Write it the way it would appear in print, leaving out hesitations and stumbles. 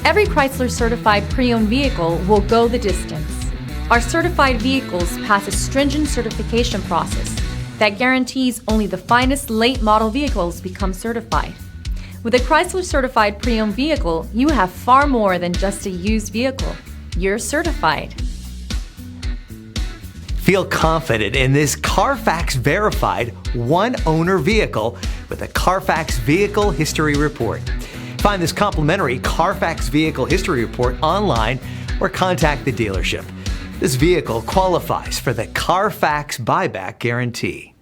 Every Chrysler certified pre-owned vehicle will go the distance. Our certified vehicles pass a stringent certification process that guarantees only the finest late model vehicles become certified. With a Chrysler certified pre-owned vehicle, you have far more than just a used vehicle. You're certified. Feel confident in this Carfax verified one-owner vehicle with a Carfax Vehicle History Report. Find this complimentary Carfax Vehicle History Report online or contact the dealership. This vehicle qualifies for the Carfax Buyback Guarantee.